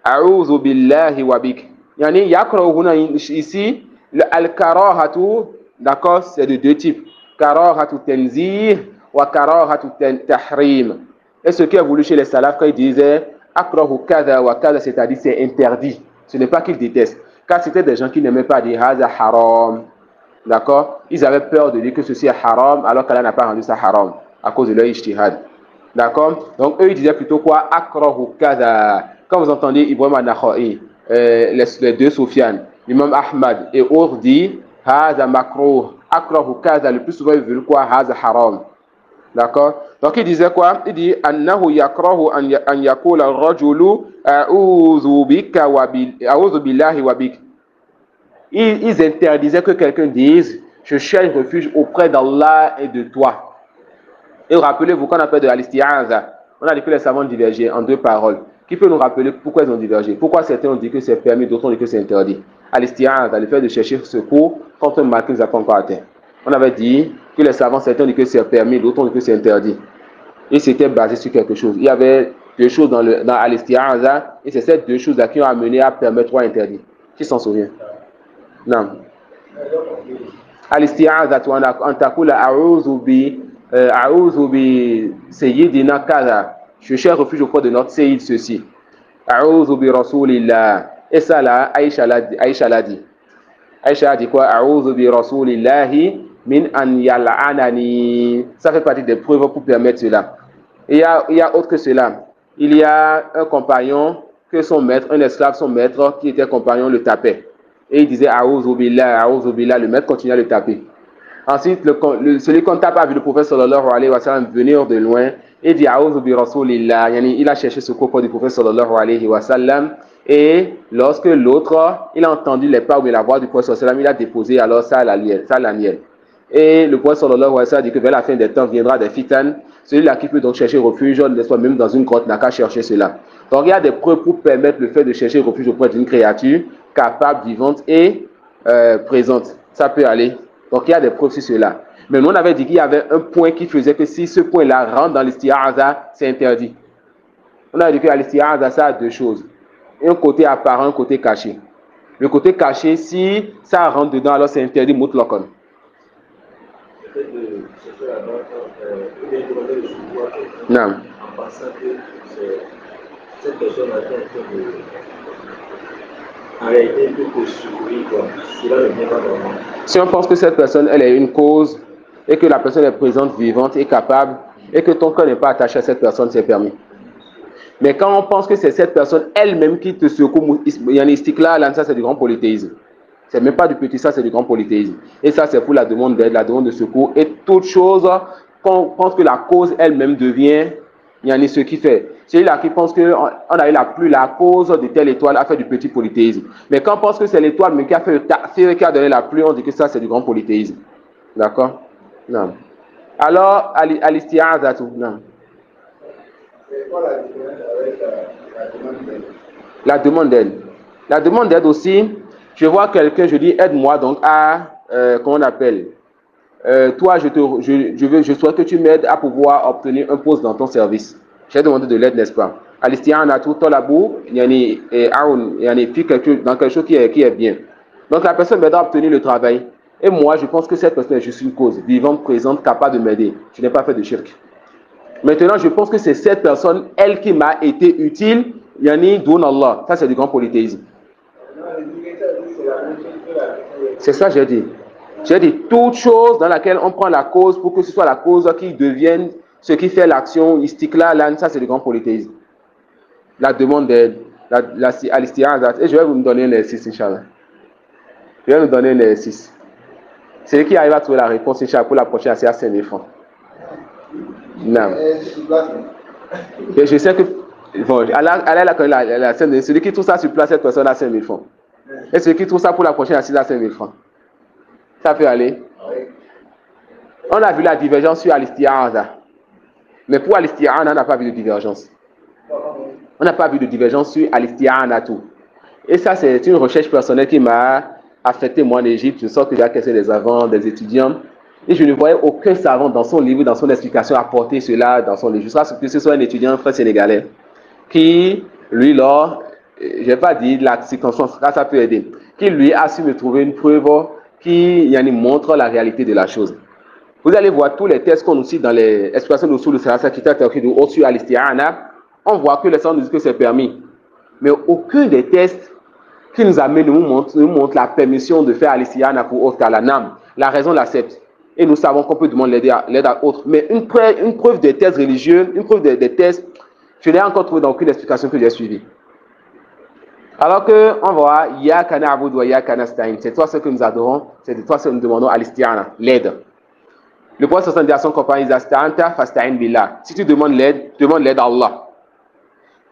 أعوذ بالله وبك. يكره ici, al-karahatu, d'accord, c'est de deux types. Karahatu tanzih wa karahatu tahrim. Et ce qui est voulu chez les salafs quand ils disaient akrahu kada wa kada, c'est-à-dire c'est interdit. Ce n'est pas qu'ils détestent. Car c'était des gens qui n'aimaient pas dire haza haram. D'accord? Ils avaient peur de dire que ceci est haram alors qu'Allah n'a pas rendu ça haram à cause de leur ijtihad. D'accord? Donc eux ils disaient plutôt quoi? Akrahu kada. Quand vous entendez Ibrahim an-Nakhai, les deux Soufiane, l'imam Ahmad et autres dit haza makruh, akrahu kada, le plus souvent ils veulent quoi? Haza haram. D'accord? Donc il disait quoi? Il dit annahu yakrahu an yakula ar-rajulu a'udhu bika wa a'udhu billahi wa bik. Ils interdisaient que quelqu'un dise je cherche refuge auprès d'Allah et de toi. Et rappelez-vous qu'on appelle de al-isti'aza. On a dit que les savants divergeaient en deux paroles. Qui peut nous rappeler pourquoi ils ont divergé? Pourquoi certains ont dit que c'est permis, d'autres ont dit que c'est interdit? Al-isti'aza, le fait de chercher secours contre un mal qui ne nous a pas encore atteint. On avait dit que les savants, certains ont dit que c'est permis, d'autres ont dit que c'est interdit. Et c'était basé sur quelque chose. Il y avait deux choses dans al-isti'aza, et c'est ces deux choses-là qui ont amené à permettre ou à interdire. Qui s'en souvient? Non. Al-isti'aza, an taqula a'udhu bi sayyidina kaza. Je cherche refuge auprès de notre sayyid ceci. A'udhu bi rasulillah. Et ça là, Aïcha l'a dit. Aïcha a dit quoi? A'udhu bi rasulillahi min an yal'anani. Ça fait partie des preuves pour permettre cela. Et il y a autre que cela. Il y a un compagnon que son maître, un esclave, son maître, qui était compagnon, le tapait. Et il disait A'ouzou billah, le maître continuait à le taper. Ensuite, celui qu'on tape a vu le prophète sallallahu alayhi wa sallam venir de loin et dit A'ouzou bi rasoulillah. Il a cherché secours pour du prophète sallallahu alayhi wa sallam. Et lorsque l'autre, il a entendu les pas ou la voix du prophète sallallahu alayhi wa sallam, il a déposé alors ça à l'aniel. Et le prophète sallallahu alayhi wa sallam dit que vers la fin des temps viendra des fitanes. Celui-là qui peut donc chercher refuge, même dans une grotte, n'a qu'à chercher cela. Donc il y a des preuves pour permettre le fait de chercher refuge auprès d'une créature capable, vivante et présente. Ça peut aller. Donc il y a des preuves sur cela. Mais nous on avait dit qu'il y avait un point qui faisait que si ce point-là rentre dans l'isti'aza, c'est interdit. On a dit que l'isti'aza, ça a deux choses. Un côté apparent, un côté caché. Le côté caché, si ça rentre dedans, alors c'est interdit mutlaqan. Non. En pensant que cette personne a été en réalité peut secourir, cela ne vient pas normal. Si on pense que cette personne, elle est une cause, et que la personne est présente, vivante et capable, et que ton cœur n'est pas attaché à cette personne, c'est permis. Mais quand on pense que c'est cette personne elle-même qui te secoue, il y a un istikla, ça c'est du grand polythéisme. C'est même pas du petit, ça c'est du grand polythéisme. Et ça c'est pour la demande d'aide, la demande de secours. Et toute chose, quand on pense que la cause elle-même devient, il y en a ce qui fait. Celui-là qui pense qu'on a eu la pluie, la cause de telle étoile a fait du petit polythéisme. Mais quand on pense que c'est l'étoile même qui a fait le ta'fir, qui a donné la pluie, on dit que ça c'est du grand polythéisme. D'accord? Non. Alors, à l'isti'aza, tout. Non. C'est quoi la différence avec la demande d'aide? La demande d'aide. La demande d'aide aussi, je vois quelqu'un, je dis aide-moi donc à, comment on appelle, toi je souhaite que tu m'aides à pouvoir obtenir un poste dans ton service. J'ai demandé de l'aide, n'est-ce pas? Al-isti'ana tout talabou, yani puis dans quelque chose qui est bien. Donc la personne m'aide à obtenir le travail. Et moi, je pense que cette personne est juste une cause, vivante, présente, capable de m'aider. Je n'ai pas fait de shirk. Maintenant, je pense que c'est cette personne, elle qui m'a été utile, yani doun Allah. Ça, c'est du grand polythéisme. C'est ça que j'ai dit. J'ai dit toute chose dans laquelle on prend la cause pour que ce soit la cause qui devienne ce qui fait l'action, istikla, ça c'est du grand polythéisme. La demande d'aide, al-isti'aza. Et je vais vous donner un exercice, Inch'Allah. Je vais vous donner un exercice. Celui qui arrive à trouver la réponse, Inch'Allah, pour la prochaine, c'est à 5 000 francs. Non. Et je sais que, bon, celui qui trouve ça sur place, cette personne a 5 000 francs. Et celui qui trouve ça pour la prochaine, c'est à 5 000 francs. Ça peut aller. On a vu la divergence sur al-isti'aza. Mais pour al-isti'ana, on n'a pas vu de divergence. On n'a pas vu de divergence sur al-isti'ana tout. Et ça, c'est une recherche personnelle qui m'a affecté moi en Égypte. Je sens que j'ai cassé des savants, des étudiants. Et je ne voyais aucun savant dans son livre, dans son explication, apporter cela dans son livre. Je pense que ce soit un étudiant, un frère sénégalais, qui, lui, là, je n'ai pas dit la circonstance, là, ça peut aider, qui, lui, a su me trouver une preuve qui montre la réalité de la chose. Vous allez voir tous les tests qu'on nous cite dans les explications de Usul al-Salasa qui étaient écrits au-dessus à l'isti'ana. On voit que les savants nous disent que c'est permis. Mais aucun des tests qui nous amène nous montre la permission de faire l'isti'ana pour autre qu'à la nam. La raison l'accepte. Et nous savons qu'on peut demander l'aide à autre. Mais une preuve des tests religieux, une preuve des tests, je n'ai encore trouvé dans aucune explication que j'ai suivie. Alors qu'on voit, Ya kana abud wa ya kana stain. C'est toi ce que nous adorons, c'est de toi ce que nous demandons à l'isti'ana, l'aide. Le prophète dit à son compagnon, si tu demandes l'aide à Allah.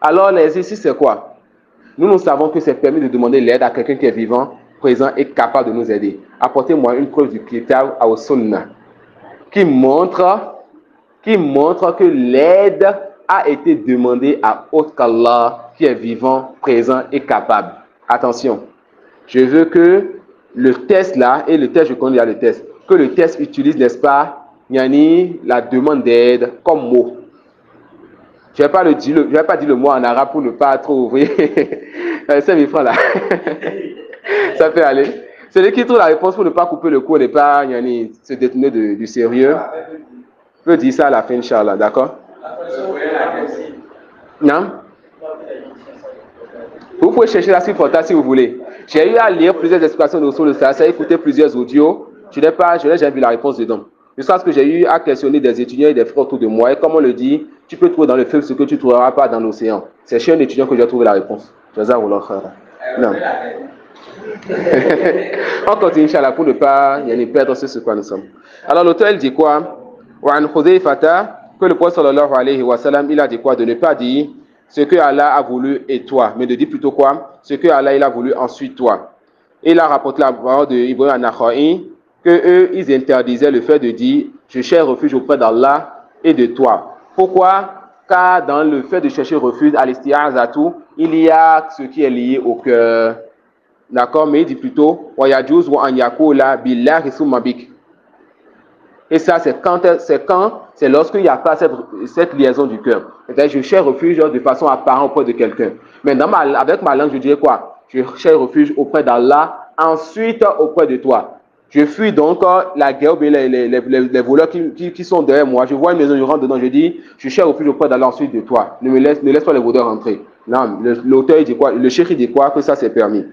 Alors l'exercice c'est quoi? Nous savons que c'est permis de demander l'aide à quelqu'un qui est vivant, présent et capable de nous aider. Apportez-moi une preuve du Kitab au Sunnah qui montre que l'aide a été demandée à autre qu'Allah qui est vivant, présent et capable. Attention, je veux que le test là, et le test je connais le test, que le test utilise, n'est-ce pas, la demande d'aide comme mot. Je ne vais pas dire le mot en arabe pour ne pas trop ouvrir. 5 000 francs là. Ça peut aller. Celui qui trouve la réponse pour ne pas couper le cours, ne pas se détourner du sérieux, peut dire ça à la fin, Inch'Allah, d'accord? Non? Vous pouvez chercher la suite si vous voulez. J'ai eu à lire plusieurs explications de Usul al-Salasa, écouter plusieurs audios je n'ai jamais vu la réponse dedans. Jusqu'à ce que j'ai eu à questionner des étudiants et des frères autour de moi. Et comme on le dit, tu peux trouver dans le feu ce que tu ne trouveras pas dans l'océan. C'est chez un étudiant que j'ai trouvé la réponse. Non. On continue, Inch'Allah, pour ne pas perdre ce quoi nous sommes. Alors, l'auteur, il dit quoi? Que le prophète sallallahu alayhi wa sallam, il a dit quoi? De ne pas dire ce que Allah a voulu et toi, mais de dire plutôt quoi? Ce que Allah il a voulu ensuite toi. Il a rapporté la parole de Ibrahim an-Nakha'i que eux, ils interdisaient le fait de dire je cherche refuge auprès d'Allah et de toi. Pourquoi? Car dans le fait de chercher refuge à l'isti'azatu, il y a ce qui est lié au cœur. D'accord? Mais il dit plutôt wa yajuz wa an yakula billahi summa bik. Et ça, c'est lorsqu'il n'y a pas cette liaison du cœur. C'est-à-dire, je cherche refuge de façon apparente auprès de quelqu'un. Mais avec ma langue, je dirais quoi? Je cherche refuge auprès d'Allah, ensuite auprès de toi. Je fuis donc la guerre, les voleurs qui sont derrière moi. Je vois une maison, je rentre dedans, je dis, je cherche refuge auprès d'Allah, ensuite de toi. Ne laisse pas les voleurs rentrer. Non, l'auteur, il dit quoi? Le cheikh, il dit quoi? Que ça, c'est permis.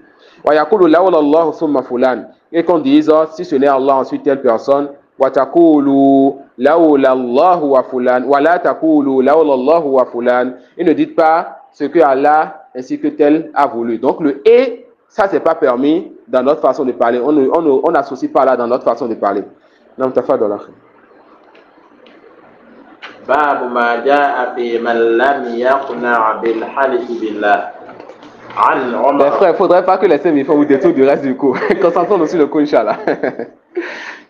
Et qu'on dise, si ce n'est Allah, ensuite telle personne, وَتَقُولُوا لَوْلَا اللَّهُ وَفُلَانٍ وَلَا تَقُولُوا لَوْلَا اللَّهُ وَفُلَانٍ. Et ne dites pas ce que Allah ainsi que tel a voulu. Donc le « et », ça c'est pas permis dans notre façon de parler. On n'associe pas là dans notre façon de parler. Non, t'as fait dans la باب ما جاء في من لم يقنع بالحلف بالله. عن عمر. Les frères, il ne faudrait pas que les sœurs vous détournent du reste du cours. Concentrons-nous sur le cours, Inch'Allah.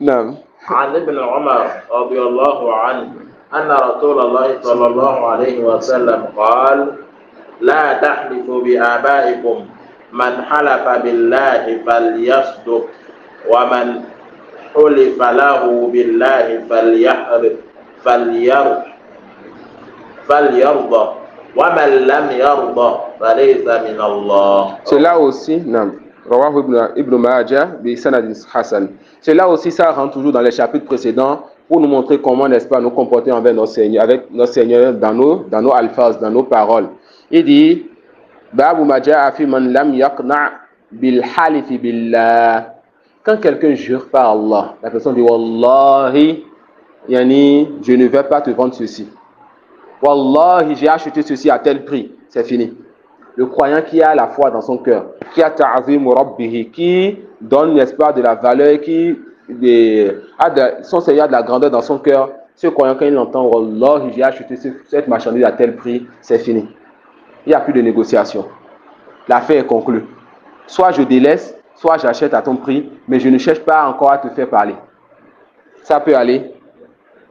Non. عن ابن عمر رضي الله عنه أن رسول الله صلى الله عليه وسلم قال لا تحلفوا بآبائكم من حلف بالله فليصدق ومن حلف له بالله فليرضى ومن لم يرضى فليس من الله. Cela aussi, non. Rawahu Ibn Majah bi sanadin Hassan. Cela aussi, ça rentre toujours dans les chapitres précédents pour nous montrer comment, n'est-ce pas, nous comporter envers nos seigneurs, avec nos seigneurs dans nos alphas, dans nos paroles. Il dit, Babu Majah fi man lam yaqna bil halifi billah. Quand quelqu'un jure par Allah, la personne dit, Wallahi, yani, je ne vais pas te vendre ceci. Wallahi, j'ai acheté ceci à tel prix. C'est fini. Le croyant qui a la foi dans son cœur, qui a ta'zim rabbihi, qui donne, n'est-ce pas, de la valeur, son Seigneur de la grandeur dans son cœur, ce croyant, quand il entend, Wallah, j'ai acheté cette marchandise à tel prix, c'est fini. Il n'y a plus de négociation. L'affaire est conclue. Soit je délaisse, soit j'achète à ton prix, mais je ne cherche pas encore à te faire parler. Ça peut aller.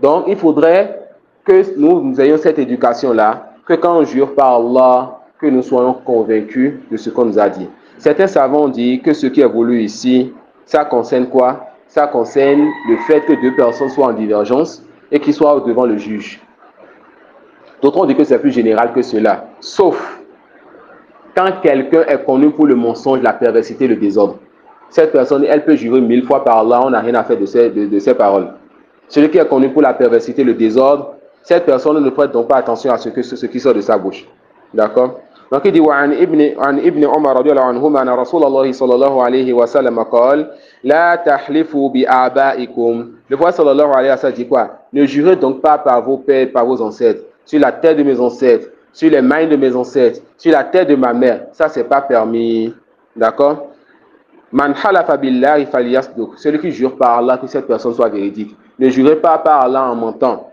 Donc, il faudrait que nous ayons cette éducation-là, que quand on jure par Allah, que nous soyons convaincus de ce qu'on nous a dit. Certains savants disent que ce qui est voulu ici, ça concerne quoi? Ça concerne le fait que deux personnes soient en divergence et qu'ils soient devant le juge. D'autres ont dit que c'est plus général que cela. Sauf quand quelqu'un est connu pour le mensonge, la perversité, le désordre. Cette personne, elle peut jurer 1000 fois par Allah, on n'a rien à faire de ses paroles. Celui qui est connu pour la perversité, le désordre, cette personne ne prête donc pas attention à ce qui sort de sa bouche. D'accord? Donc il dit وعن ابن عمر رضي الله عنهما أن رسول الله صلى الله عليه وسلم قال لا تحلفوا بآبائكم. Le prophète sallallahu alayhi wa sallam dit quoi? Ne jurez donc pas par vos pères, par vos ancêtres, sur la tête de mes ancêtres, sur les mains de mes ancêtres, sur la tête de ma mère. Ça c'est pas permis. D'accord? Man halafa billahi falyasduq. Celui qui jure par Allah que cette personne soit véridique. Ne jurez pas par Allah en mentant.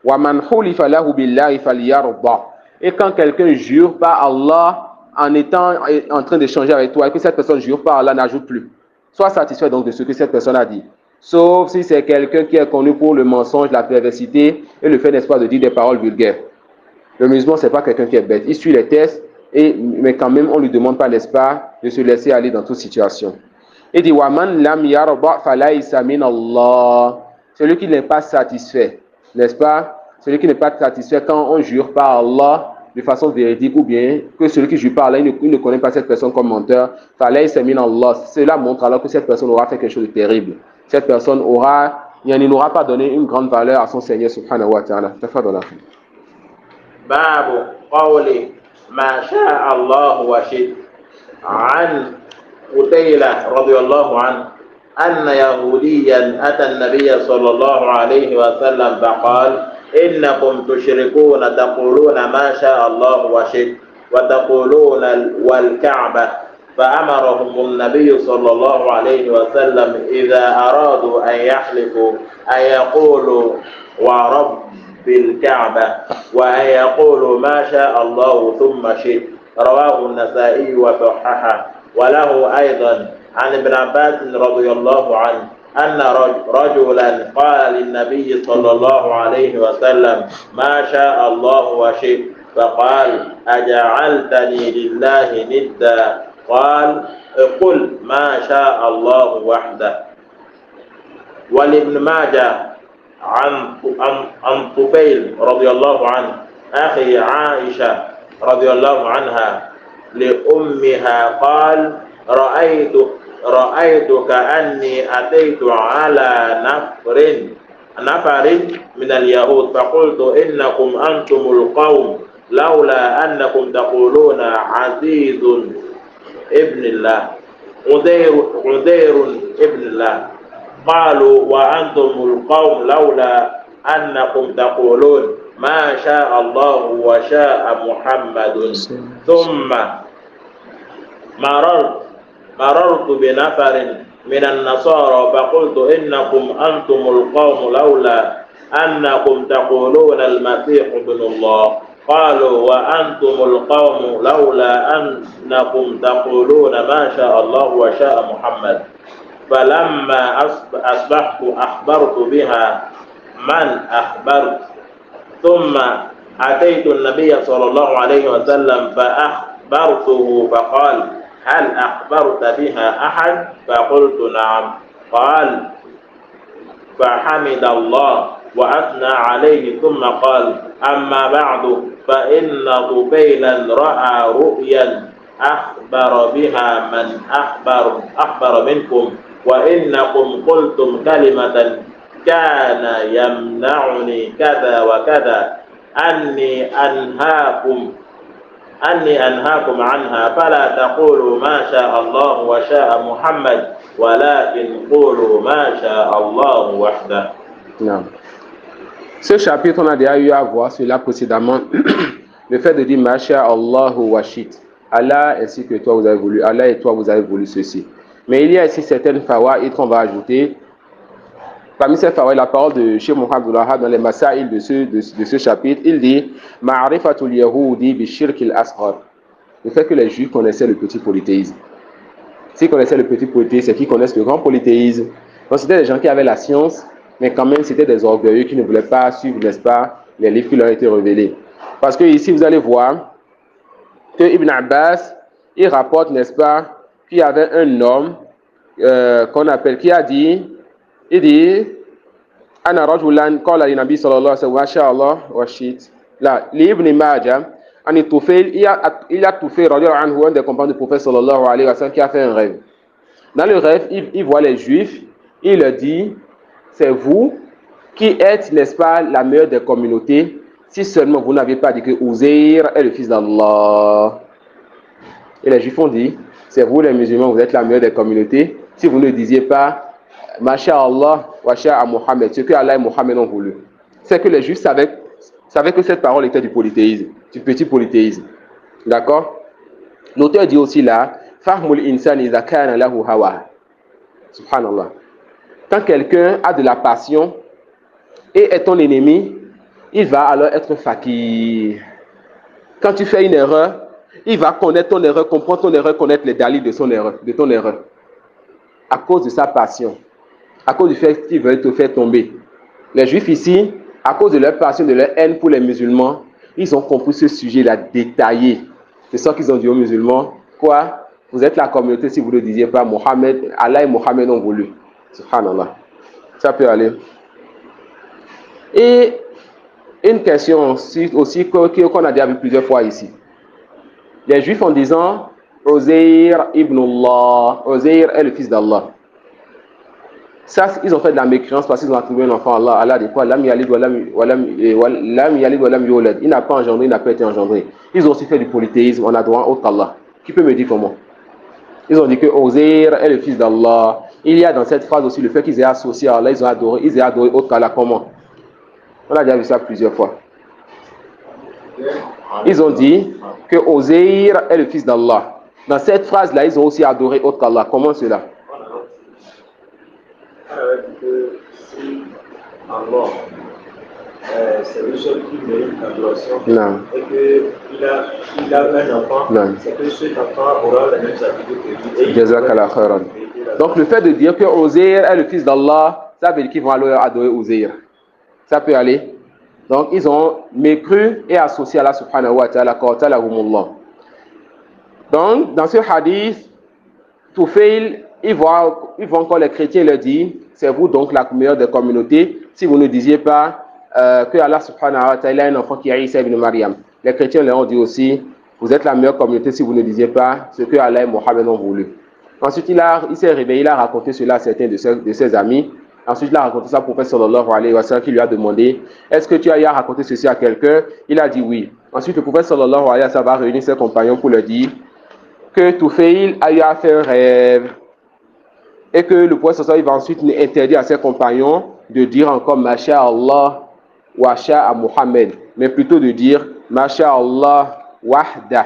Wa man hulifa lahu billahi falyarda. Et quand quelqu'un jure par Allah en étant en train d'échanger avec toi et que cette personne jure par Allah, n'ajoute plus. Sois satisfait donc de ce que cette personne a dit. Sauf si c'est quelqu'un qui est connu pour le mensonge, la perversité et le fait, n'est-ce pas, de dire des paroles vulgaires. Le musulman, ce n'est pas quelqu'un qui est bête. Il suit les tests, mais quand même, on ne lui demande pas, n'est-ce pas, de se laisser aller dans toute situation. Il dit, Waman lam yarba falaysa min Allah. Celui qui n'est pas satisfait, n'est-ce pas? Celui qui n'est pas satisfait quand on jure par Allah de façon véridique ou bien que celui qui jure par Allah, il ne connaît pas cette personne comme menteur. Falaysa min Allah. Cela montre alors que cette personne aura fait quelque chose de terrible. Cette personne n'aura pas donné une grande valeur à son Seigneur subhanahu wa ta'ala. باب قول ما شاء الله وشئت. عن قتيلة رضي الله عنه أن يهوديا أتى النبي صلى الله عليه وسلم فقال إنكم تشركون تقولون ما شاء الله وشئت وتقولون والكعبة فأمرهم النبي صلى الله عليه وسلم إذا أرادوا أن يحلفوا أن يقولوا ورب الكعبة وأن يقولوا ما شاء الله ثم شئت. رواه النسائي وصححه. وله أيضا عن ابن عباس رضي الله عنه أن رجلا قال للنبي صلى الله عليه وسلم ما شاء الله وشئت فقال أجعلتني لله ندا قال قل ما شاء الله وحده. ولابن ماجه عن طفيل رضي الله عنه أخي عائشة رضي الله عنها لأمها قال رأيت كأني أتيت على نفر من اليهود فقلت إنكم أنتم القوم لولا أنكم تقولون عزيز ابن الله عزير ابن الله قالوا وأنتم القوم لولا أنكم تقولون ما شاء الله وشاء محمد. ثم مررت بنفر من النصارى فقلت إنكم أنتم القوم لولا أنكم تقولون المسيح ابن الله قالوا وأنتم القوم لولا أنكم تقولون ما شاء الله وشاء محمد. فلما أصبحت أخبرت بها من أخبرت ثم أتيت النبي صلى الله عليه وسلم فأخبرته فقال هل أخبرت بها أحد؟ فقلت نعم. قال فحمد الله وأثنى عليه ثم قال أما بعد فإن طفيلا رأى رؤيا أخبر بها من أخبر منكم وإنكم قلتم كلمة كان يمنعني كذا وكذا أني أنهاكم عنها فلا تقولوا ما شاء الله وشاء محمد ولكن قولوا ما شاء الله وحده. Non. Ce chapitre, on a déjà eu à voir cela précédemment. Le fait de dire Masha Allah wa shit. Allah ainsi que toi vous avez voulu. Allah et toi vous avez voulu ceci. Mais il y a ici certaines fawaïd qu'on va ajouter. Parmi ces fawaïd, la parole de Cheikh Mohamed Abdullah dans les masaïl de ce chapitre, il dit Ma'arifatul Yahudi bi shirk al-asghar. Le fait que les Juifs connaissaient le petit polythéisme. S'ils connaissaient le petit polythéisme, c'est qu'ils connaissent le grand polythéisme. Donc c'était des gens qui avaient la science, mais quand même c'était des orgueilleux qui ne voulaient pas suivre, n'est-ce pas, les livres qui leur ont été révélés. Parce que ici vous allez voir que Ibn Abbas, il rapporte, n'est-ce pas, qu'il y avait un homme qu'on appelle, qui a dit, il dit, Ana rajulan qala li nabi sallallahu alayhi wa sallam, wa wa shit. Là, l'Ibn Majah, en Toufail, il y a Toufail, un des compagnons du prophète sallallahu alayhi wa sallam, qui a fait un rêve. Dans le rêve, il voit les Juifs, il leur dit, c'est vous qui êtes, n'est-ce pas, la meilleure des communautés, si seulement vous n'avez pas dit que Uzair est le fils d'Allah. Et les Juifs ont dit, c'est vous les musulmans, vous êtes la meilleure des communautés, si vous ne disiez pas, Masha'Allah wa sha'a Muhammad, ce que Allah et Muhammad ont voulu. C'est que les Juifs savaient que cette parole était du polythéisme, du petit polythéisme. D'accord? L'auteur dit aussi là, Fahmul insan idha kana lahu hawa. Subhanallah. Quand quelqu'un a de la passion et est ton ennemi, il va alors être fakir. Quand tu fais une erreur, il va connaître ton erreur, comprendre ton erreur, connaître les dalils de ton erreur. À cause de sa passion, à cause du fait qu'ils veulent te faire tomber. Les Juifs ici, à cause de leur passion, de leur haine pour les musulmans, ils ont compris ce sujet-là détaillé. C'est ça qu'ils ont dit aux musulmans. Quoi? Vous êtes la communauté si vous ne disiez pas Mohammed, Allah et Mohammed ont voulu. Subhanallah. Ça peut aller. Et une question aussi qu'on a déjà vu plusieurs fois ici. Les Juifs en disant Uzair ibn Allah, Uzair est le fils d'Allah. Ça, ils ont fait de la mécréance parce qu'ils ont trouvé un enfant. Allah dit quoi? Lam yalid wa lam yulad. Il n'a pas engendré, il n'a pas été engendré. Ils ont aussi fait du polythéisme en adorant autre Allah. Qui peut me dire comment? Ils ont dit que Uzair est le fils d'Allah. il y a dans cette phrase aussi le fait qu'ils aient associé à Allah, ils aient adoré autre qu'Allah. Comment? On a déjà vu ça plusieurs fois. Ils ont dit que Ozeir est le fils d'Allah. Dans cette phrase-là, ils ont aussi adoré autre qu'Allah. Comment cela? C'est le seul qui mérite l'adoration. Non. Et qu'il a un enfant, c'est que cet enfant aura la même certitude que lui. Jazakallah khairan. Donc le fait de dire que Ozeir est le fils d'Allah, ça veut dire qu'ils vont aller adorer Ozeir. Ça peut aller. Donc ils ont mécru et associé à Allah subhanahu wa ta'ala. Donc dans ce hadith, Toufail, ils vont encore les chrétiens leur dire, c'est vous donc la meilleure des communautés si vous ne disiez pas que Allah subhanahu wa ta'ala a un enfant qui est Isa ibn Maryam. Les chrétiens leur ont dit aussi, vous êtes la meilleure communauté si vous ne disiez pas ce que Allah et Mohammed ont voulu. Ensuite, il s'est réveillé, il a raconté cela à certains de ses amis. Ensuite, il a raconté ça au prophète sallallahu alayhi wa sallam qui lui a demandé, est-ce que tu as raconté ceci à quelqu'un? Il a dit oui. Ensuite, le prophète sallallahu alayhi wa sallam va réunir ses compagnons pour leur dire que Toufail a eu à faire un rêve et que le prophète sallallahu alayhi wa sallam va ensuite interdire à ses compagnons de dire encore Masha Allah wa Sha Muhammad, mais plutôt de dire Masha Allah wahda.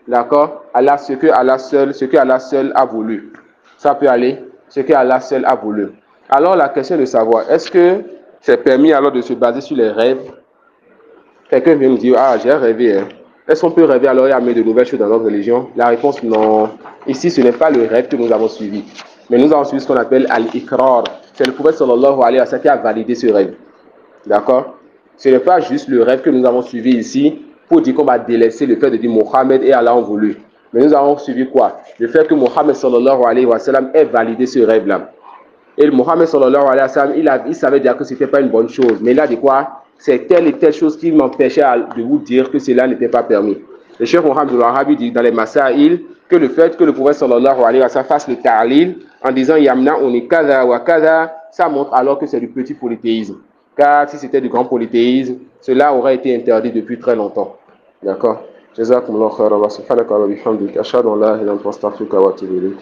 D'accord? Allah, ce que Allah seul a voulu. Ça peut aller, ce que Allah seul a voulu. Alors la question de savoir, est-ce que c'est permis alors de se baser sur les rêves? Quelqu'un vient me dire, ah j'ai rêvé. Hein. Est-ce qu'on peut rêver alors et amener de nouvelles choses dans notre religion? La réponse non. Ici ce n'est pas le rêve que nous avons suivi. Mais nous avons suivi ce qu'on appelle al-ikrar. C'est le prophète sallallahu alayhi wa sallam qui a validé ce rêve. D'accord? Ce n'est pas juste le rêve que nous avons suivi ici pour dire qu'on va délaisser le fait de dire Mohammed et Allah ont voulu. Mais nous avons suivi quoi? Le fait que Mohammed sallallahu alayhi wa sallam ait validé ce rêve-là. Et Mohammed sallallahu alayhi wa sallam, il savait dire que ce n'était pas une bonne chose. Mais il a dit quoi? C'est telle et telle chose qui m'empêchait de vous dire que cela n'était pas permis. Le Cheikh Mohammed al-Wahhabi dit dans les Masail que le fait que le prophète sallallahu alayhi wa sallam fasse le ta'lil en disant Yamna uni kaza wa kaza, ça montre alors que c'est du petit polythéisme. Car si c'était du grand polythéisme, cela aurait été interdit depuis très longtemps. D'accord? Jazakumullahu khairan wa subhanaka wa bihamdika ashhadu an la ilaha illa anta astaghfiruka wa atubu ilayk.